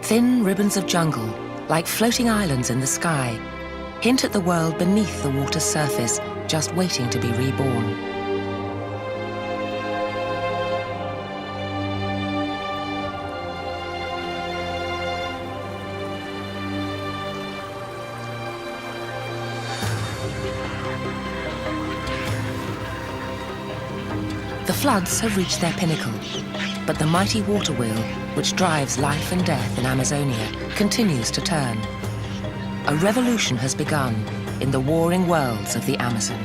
Thin ribbons of jungle, like floating islands in the sky, hint at the world beneath the water's surface, just waiting to be reborn. The floods have reached their pinnacle, but the mighty water wheel, which drives life and death in Amazonia, continues to turn. A revolution has begun in the warring worlds of the Amazon.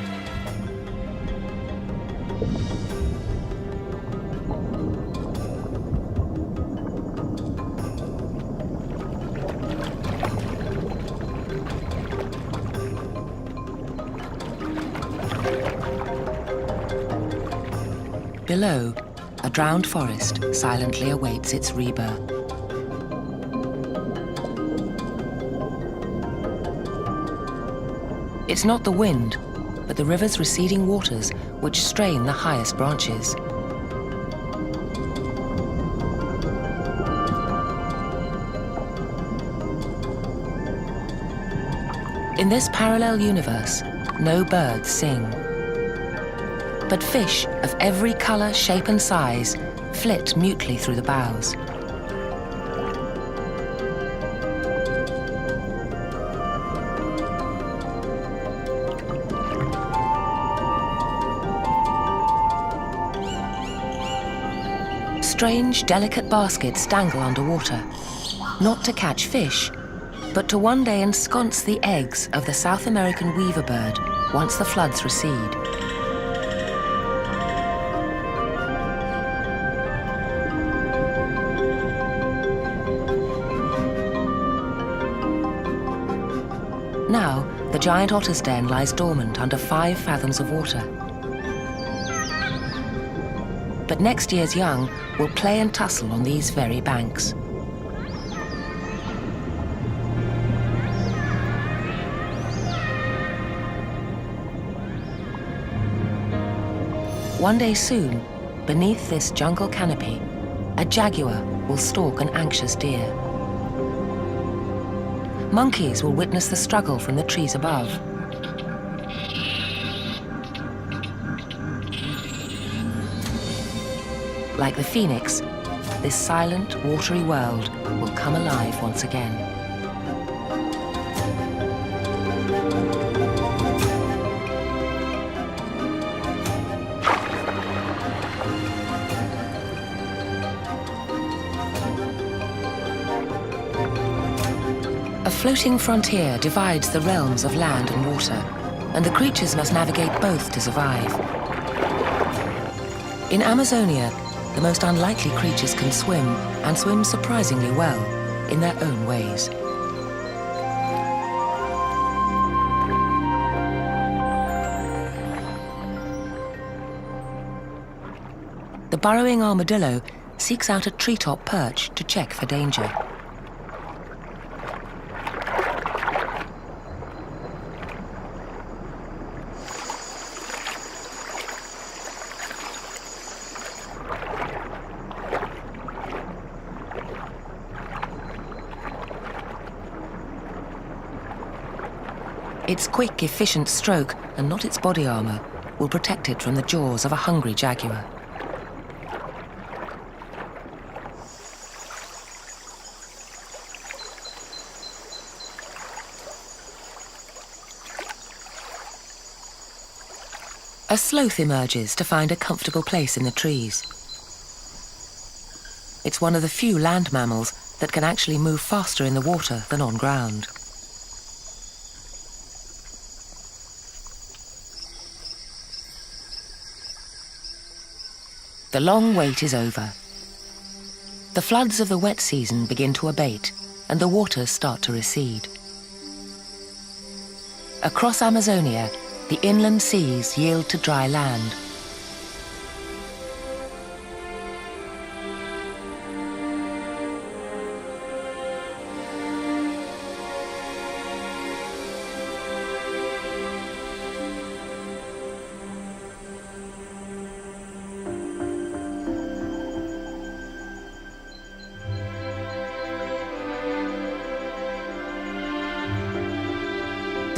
Below, a drowned forest silently awaits its rebirth. It's not the wind, but the river's receding waters which strain the highest branches. In this parallel universe, no birds sing. But fish of every color, shape and size flit mutely through the boughs. Strange, delicate baskets dangle underwater, not to catch fish, but to one day ensconce the eggs of the South American weaver bird once the floods recede. Now, the giant otter's den lies dormant under 5 fathoms of water. But next year's young will play and tussle on these very banks. One day soon, beneath this jungle canopy, a jaguar will stalk an anxious deer. Monkeys will witness the struggle from the trees above. Like the phoenix, this silent, watery world will come alive once again. A floating frontier divides the realms of land and water, and the creatures must navigate both to survive. In Amazonia, the most unlikely creatures can swim, and swim surprisingly well, in their own ways. The burrowing armadillo seeks out a treetop perch to check for danger. Its quick, efficient stroke, and not its body armor, will protect it from the jaws of a hungry jaguar. A sloth emerges to find a comfortable place in the trees. It's one of the few land mammals that can actually move faster in the water than on ground. The long wait is over. The floods of the wet season begin to abate, and the waters start to recede. Across Amazonia, the inland seas yield to dry land.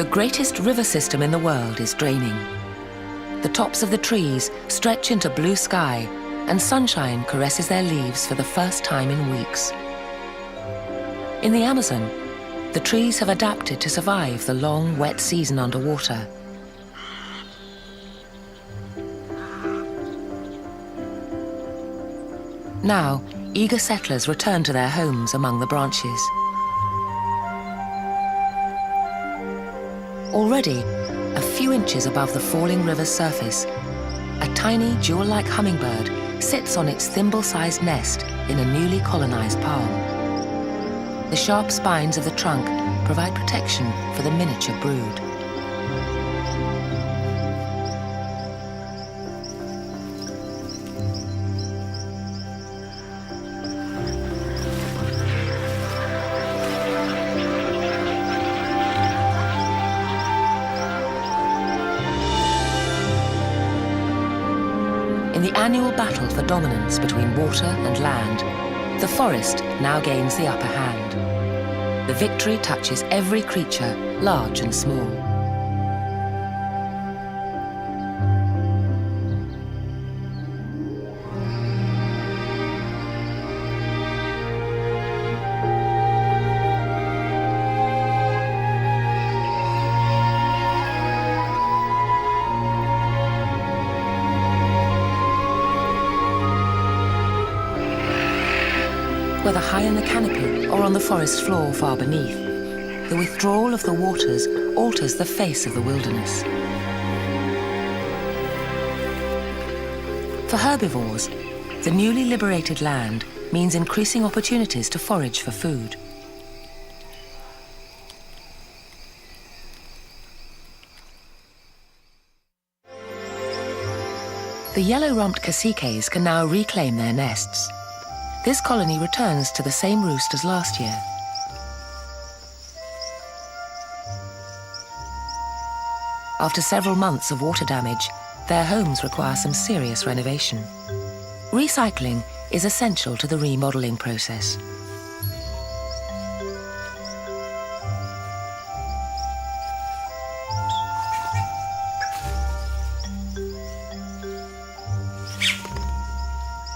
The greatest river system in the world is draining. The tops of the trees stretch into blue sky, and sunshine caresses their leaves for the first time in weeks. In the Amazon, the trees have adapted to survive the long, wet season underwater. Now, eager settlers return to their homes among the branches. Already, a few inches above the falling river's surface, a tiny jewel-like hummingbird sits on its thimble-sized nest in a newly colonized palm. The sharp spines of the trunk provide protection for the miniature brood. In the annual battle for dominance between water and land, the forest now gains the upper hand. The victory touches every creature, large and small. Whether high in the canopy or on the forest floor far beneath, the withdrawal of the waters alters the face of the wilderness. For herbivores, the newly liberated land means increasing opportunities to forage for food. The yellow-rumped caciques can now reclaim their nests. This colony returns to the same roost as last year. After several months of water damage, their homes require some serious renovation. Recycling is essential to the remodeling process.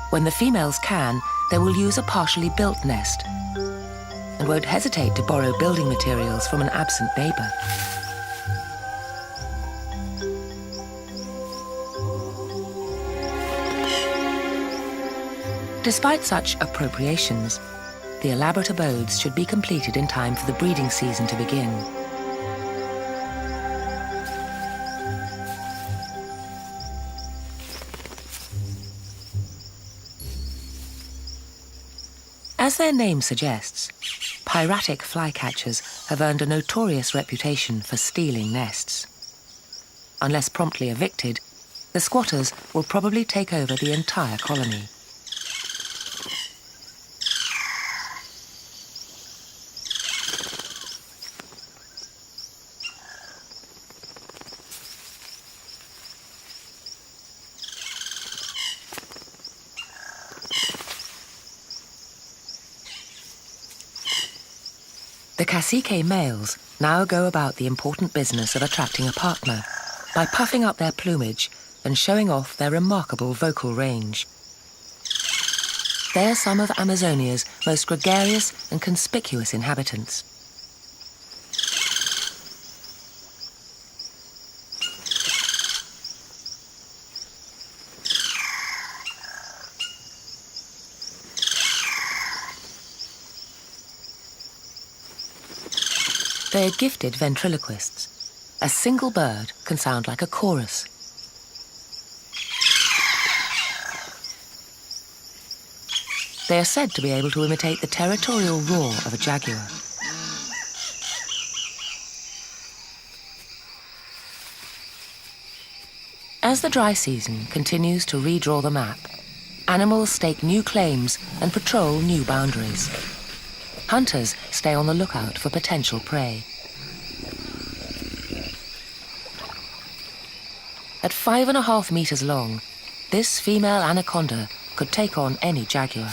When the females can, they will use a partially built nest and won't hesitate to borrow building materials from an absent neighbor. Despite such appropriations, the elaborate abodes should be completed in time for the breeding season to begin. As their name suggests, piratic flycatchers have earned a notorious reputation for stealing nests. Unless promptly evicted, the squatters will probably take over the entire colony. The cacique males now go about the important business of attracting a partner by puffing up their plumage and showing off their remarkable vocal range. They are some of Amazonia's most gregarious and conspicuous inhabitants. They are gifted ventriloquists. A single bird can sound like a chorus. They are said to be able to imitate the territorial roar of a jaguar. As the dry season continues to redraw the map, animals stake new claims and patrol new boundaries. Hunters stay on the lookout for potential prey. At 5.5 meters long, this female anaconda could take on any jaguar.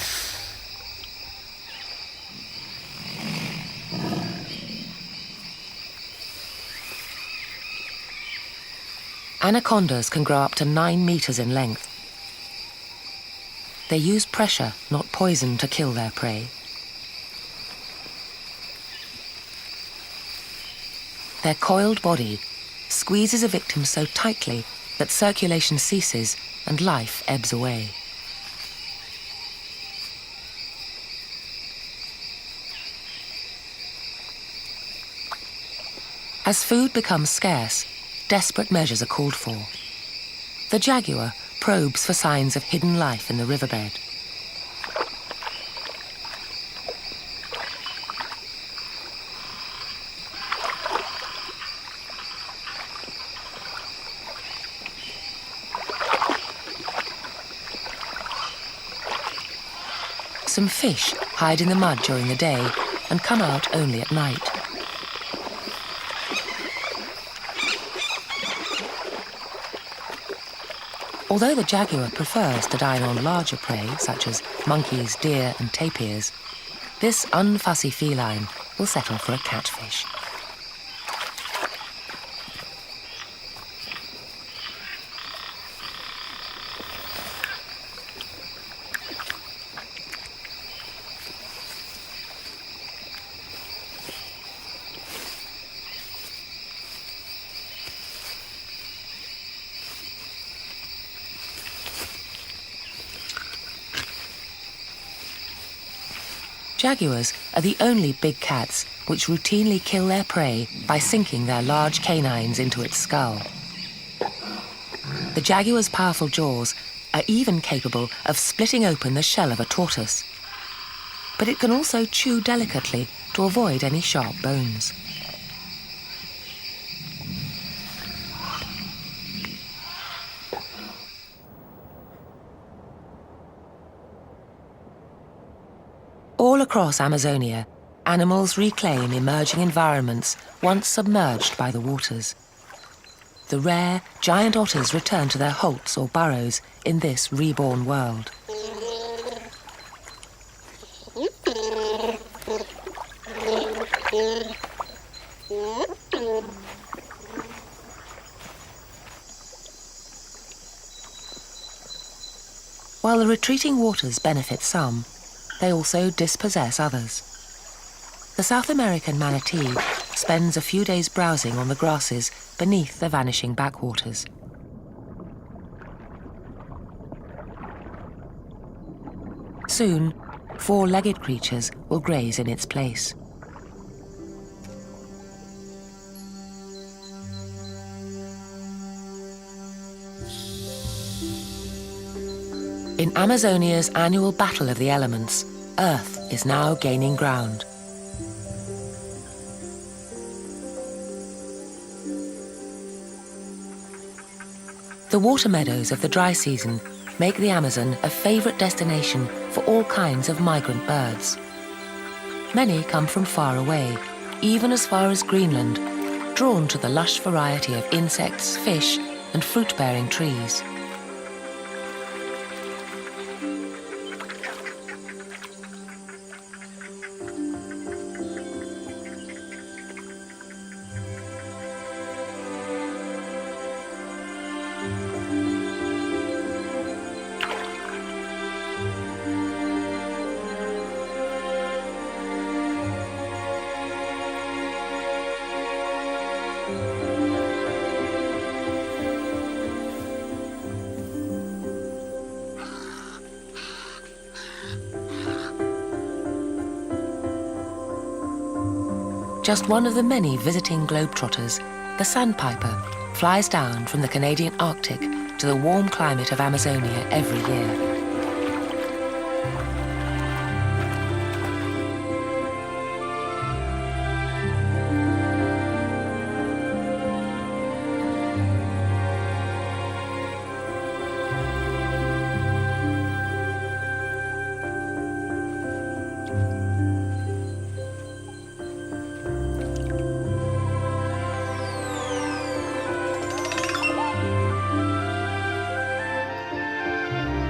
Anacondas can grow up to 9 meters in length. They use pressure, not poison, to kill their prey. Their coiled body squeezes a victim so tightly that circulation ceases and life ebbs away. As food becomes scarce, desperate measures are called for. The jaguar probes for signs of hidden life in the riverbed. Some fish hide in the mud during the day and come out only at night. Although the jaguar prefers to dine on larger prey, such as monkeys, deer and tapirs, this unfussy feline will settle for a catfish. Jaguars are the only big cats which routinely kill their prey by sinking their large canines into its skull. The jaguar's powerful jaws are even capable of splitting open the shell of a tortoise. But it can also chew delicately to avoid any sharp bones. All across Amazonia, animals reclaim emerging environments once submerged by the waters. The rare, giant otters return to their holts or burrows in this reborn world. While the retreating waters benefit some, they also dispossess others. The South American manatee spends a few days browsing on the grasses beneath the vanishing backwaters. Soon, 4-legged creatures will graze in its place. In Amazonia's annual battle of the elements, Earth is now gaining ground. The water meadows of the dry season make the Amazon a favourite destination for all kinds of migrant birds. Many come from far away, even as far as Greenland, drawn to the lush variety of insects, fish, and fruit-bearing trees. Just one of the many visiting globetrotters, the sandpiper flies down from the Canadian Arctic to the warm climate of Amazonia every year.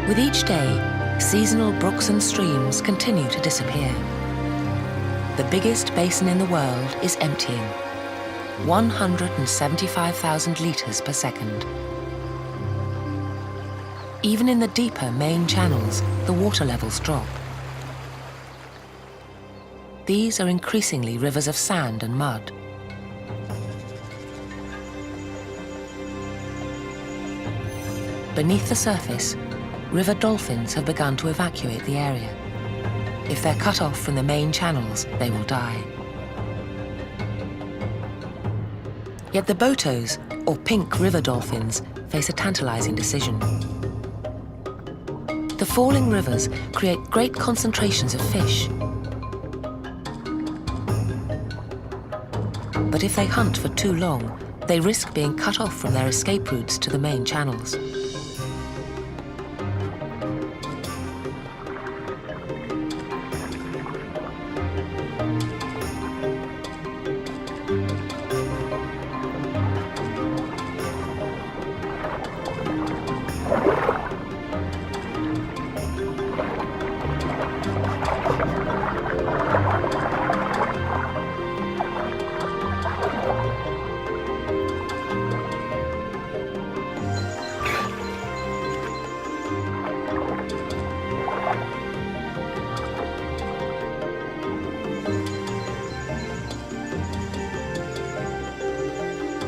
With each day, seasonal brooks and streams continue to disappear. The biggest basin in the world is emptying. 175,000 litres per second. Even in the deeper main channels, the water levels drop. These are increasingly rivers of sand and mud. Beneath the surface, river dolphins have begun to evacuate the area. If they're cut off from the main channels, they will die. Yet the botos, or pink river dolphins, face a tantalizing decision. The falling rivers create great concentrations of fish. But if they hunt for too long, they risk being cut off from their escape routes to the main channels.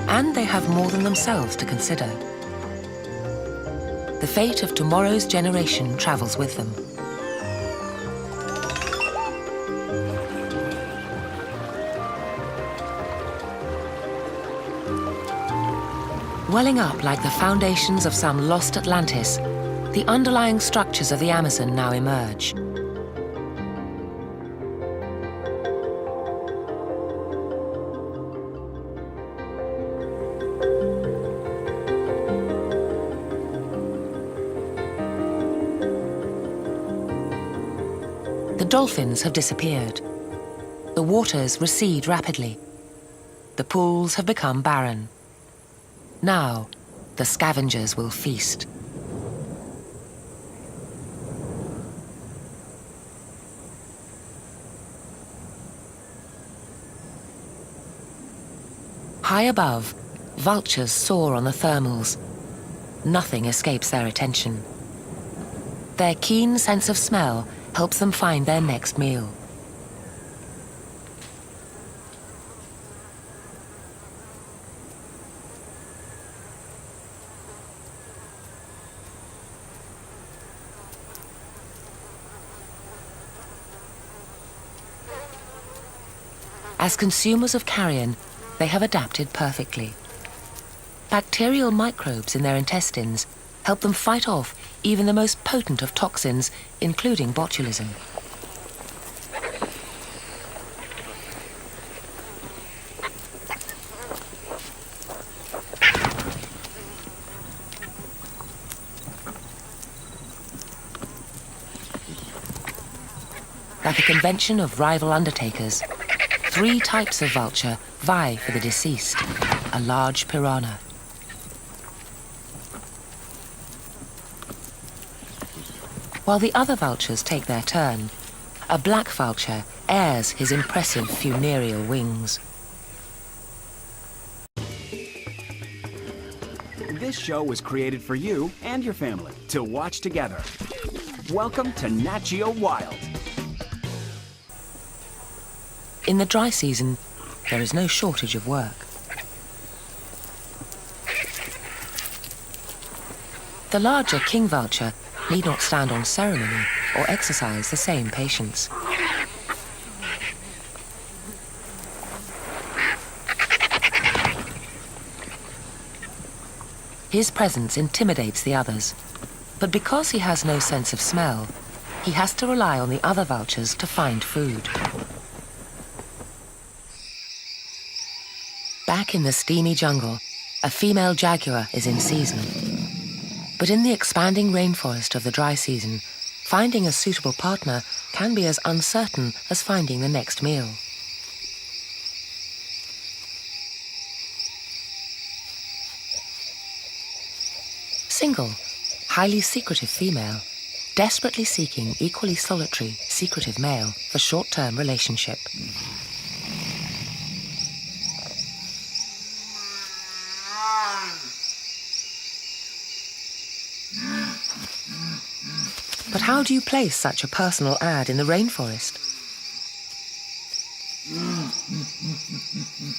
And they have more than themselves to consider. The fate of tomorrow's generation travels with them. Welling up like the foundations of some lost Atlantis, the underlying structures of the Amazon now emerge. The dolphins have disappeared. The waters recede rapidly. The pools have become barren. Now, the scavengers will feast. High above, vultures soar on the thermals. Nothing escapes their attention. Their keen sense of smell helps them find their next meal. As consumers of carrion, they have adapted perfectly. Bacterial microbes in their intestines help them fight off even the most potent of toxins, including botulism. Like a convention of rival undertakers, 3 types of vulture vie for the deceased: a large piranha, while the other vultures take their turn. A black vulture airs his impressive funereal wings. This show was created for you and your family to watch together. Welcome to Nat Geo Wild. In the dry season, there is no shortage of work. The larger king vulture need not stand on ceremony or exercise the same patience. His presence intimidates the others, but because he has no sense of smell, he has to rely on the other vultures to find food. Back in the steamy jungle, a female jaguar is in season. But in the expanding rainforest of the dry season, finding a suitable partner can be as uncertain as finding the next meal. Single, highly secretive female, desperately seeking equally solitary, secretive male for short-term relationship. But how do you place such a personal ad in the rainforest?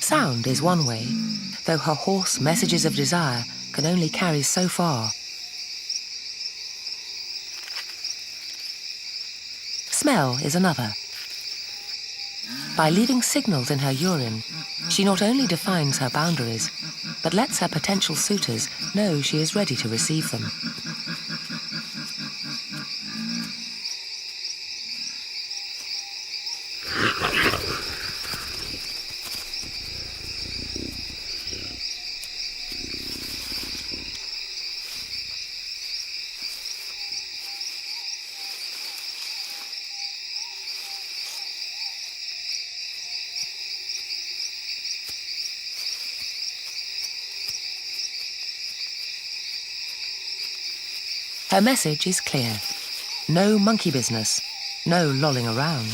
Sound is one way, though her hoarse messages of desire can only carry so far. Smell is another. By leaving signals in her urine, she not only defines her boundaries, but lets her potential suitors know she is ready to receive them. Her message is clear. No monkey business, no lolling around.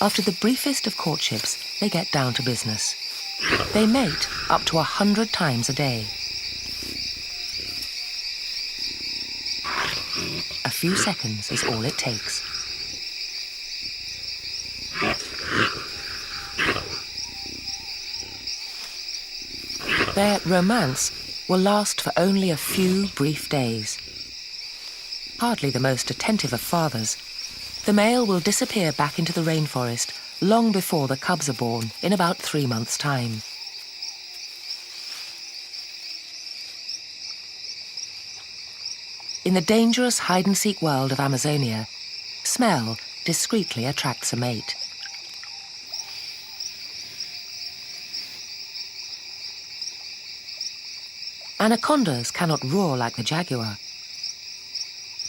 After the briefest of courtships, they get down to business. They mate up to 100 times a day. A few seconds is all it takes. Their romance will last for only a few brief days. Hardly the most attentive of fathers, the male will disappear back into the rainforest long before the cubs are born in about 3 months' time. In the dangerous hide-and-seek world of Amazonia, smell discreetly attracts a mate. Anacondas cannot roar like the jaguar,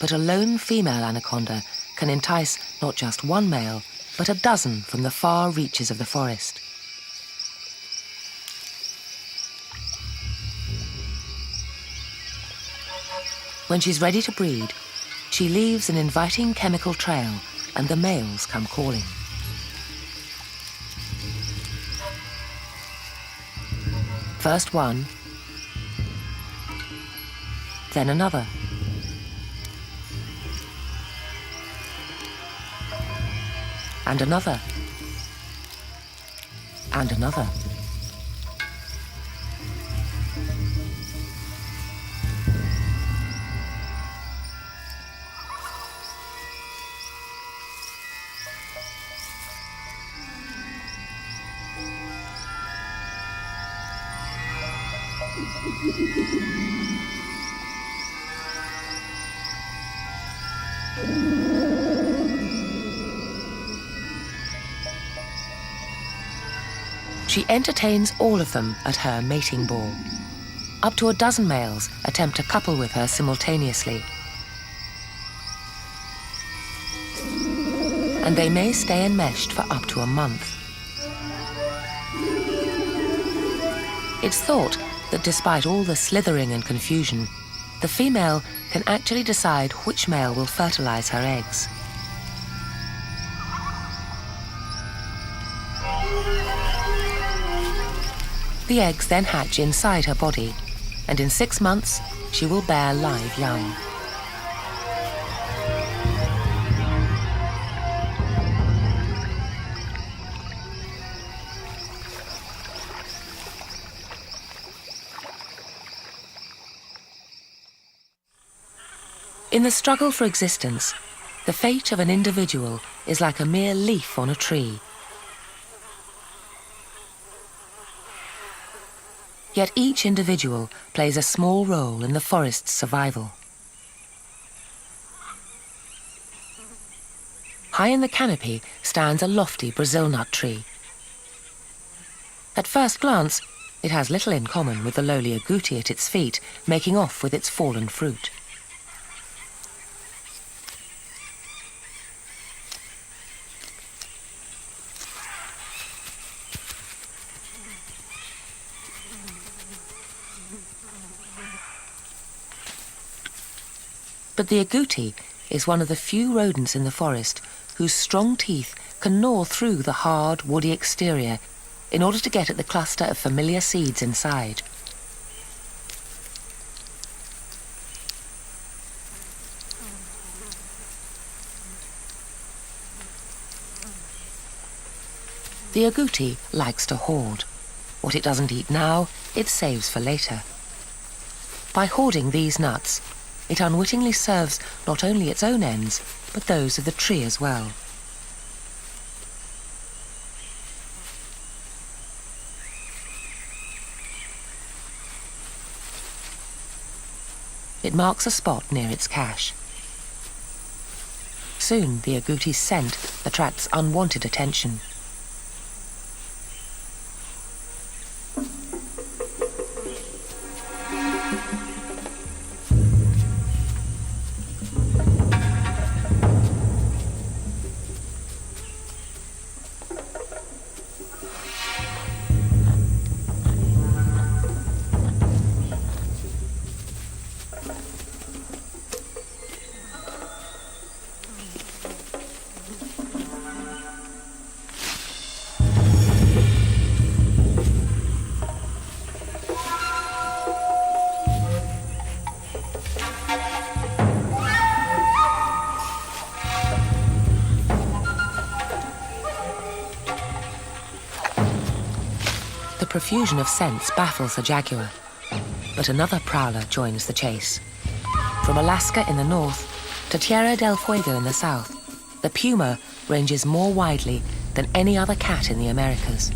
but a lone female anaconda can entice not just one male, but a dozen from the far reaches of the forest. When she's ready to breed, she leaves an inviting chemical trail and the males come calling. First one, then another. And another. And another. She entertains all of them at her mating ball. Up to a dozen males attempt to couple with her simultaneously. And they may stay enmeshed for up to a month. It's thought that despite all the slithering and confusion, the female can actually decide which male will fertilize her eggs. The eggs then hatch inside her body, and in 6 months, she will bear live young. In the struggle for existence, the fate of an individual is like a mere leaf on a tree. Yet each individual plays a small role in the forest's survival. High in the canopy stands a lofty Brazil nut tree. At first glance, it has little in common with the lowly agouti at its feet, making off with its fallen fruit. But the agouti is one of the few rodents in the forest whose strong teeth can gnaw through the hard, woody exterior in order to get at the cluster of familiar seeds inside. The agouti likes to hoard. What it doesn't eat now, it saves for later. By hoarding these nuts, it unwittingly serves not only its own ends, but those of the tree as well. It marks a spot near its cache. Soon the agouti's scent attracts unwanted attention. The profusion of scents baffles the jaguar, but another prowler joins the chase. From Alaska in the north to Tierra del Fuego in the south, the puma ranges more widely than any other cat in the Americas.